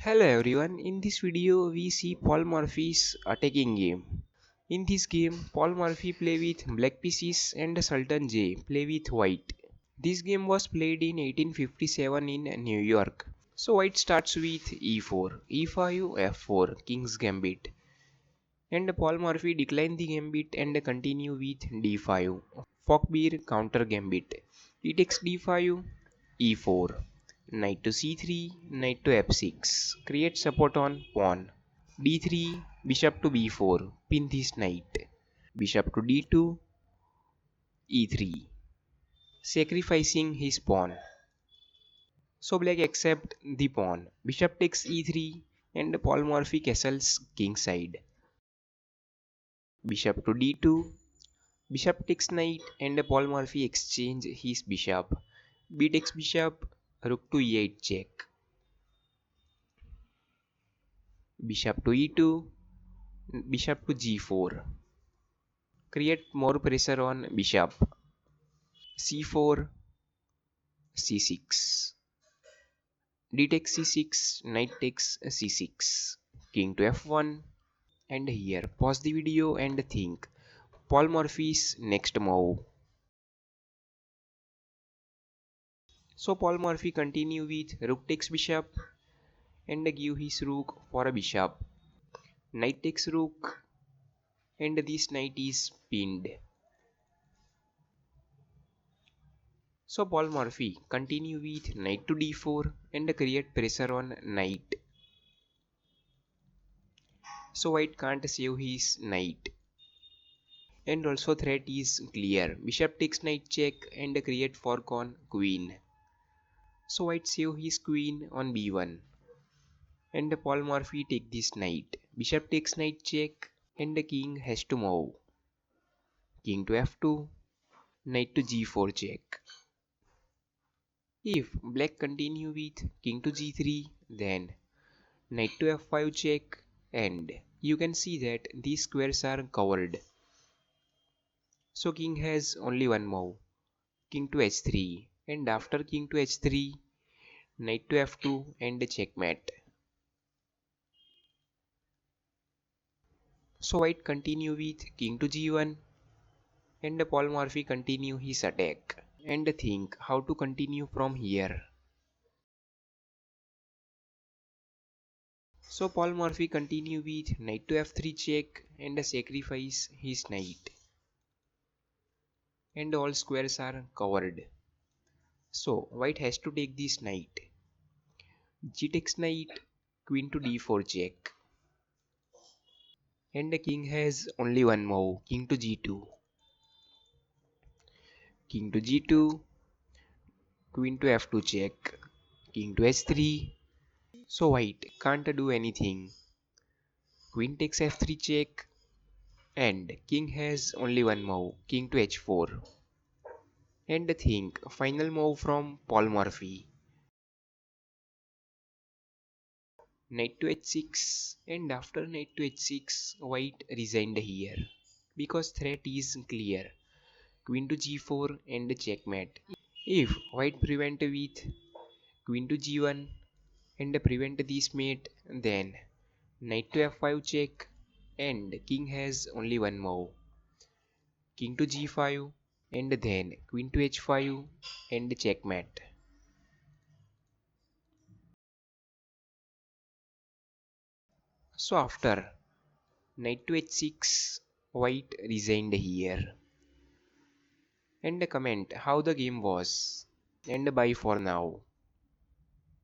Hello everyone, in this video we see Paul Morphy's attacking game. In this game, Paul Morphy play with black pieces and Schulten J play with white. This game was played in 1857 in New York. So white starts with e4, e5, f4, King's Gambit. And Paul Morphy decline the gambit and continue with d5, Falkbeer counter gambit. He takes d5, e4, knight to c3, knight to f6, create support on pawn, d3, bishop to b4, pin this knight, bishop to d2, e3, sacrificing his pawn. So black accept the pawn, bishop takes e3 and Paul Morphy castles king side, bishop to d2, bishop takes knight and Paul Morphy exchange his bishop, b takes bishop, rook to e8 check, bishop to e2, bishop to g4, create more pressure on bishop, c4, c6, d takes c6, knight takes c6, king to f1. And here pause the video and think Paul Morphy's next move. So Paul Morphy continue with rook takes bishop and give his rook for a bishop, knight takes rook and this knight is pinned. So Paul Morphy continue with knight to d4 and create pressure on knight. So white can't save his knight. And also threat is clear. Bishop takes knight check and create fork on queen. So white save his queen on b1. And Paul Morphy take this knight. Bishop takes knight check and the king has to move. King to f2, knight to g4 check. If black continue with king to g3, then knight to f5 check, and you can see that these squares are covered. So king has only one move, king to h3, and after king to h3, knight to f2 and checkmate. So white continue with king to g1 and Paul Morphy continue his attack and think how to continue from here. So Paul Morphy continue with knight to f3 check and sacrifice his knight. And all squares are covered. So white has to take this knight. G takes knight, queen to d4 check. And the king has only one move, king to g2. King to g2, queen to f2 check. King to h3. So white can't do anything. Queen takes f3 check. And king has only one move, king to h4. And think final move from Paul Morphy. Knight to h6, and after knight to h6 white resigned here because threat is clear, queen to g4 and checkmate. If white prevent with queen to g1 and prevent this mate, then knight to f5 check and king has only one move, king to g5 and then queen to h5 and checkmate. So after knight to h6 white resigned here. And comment how the game was, and bye for now.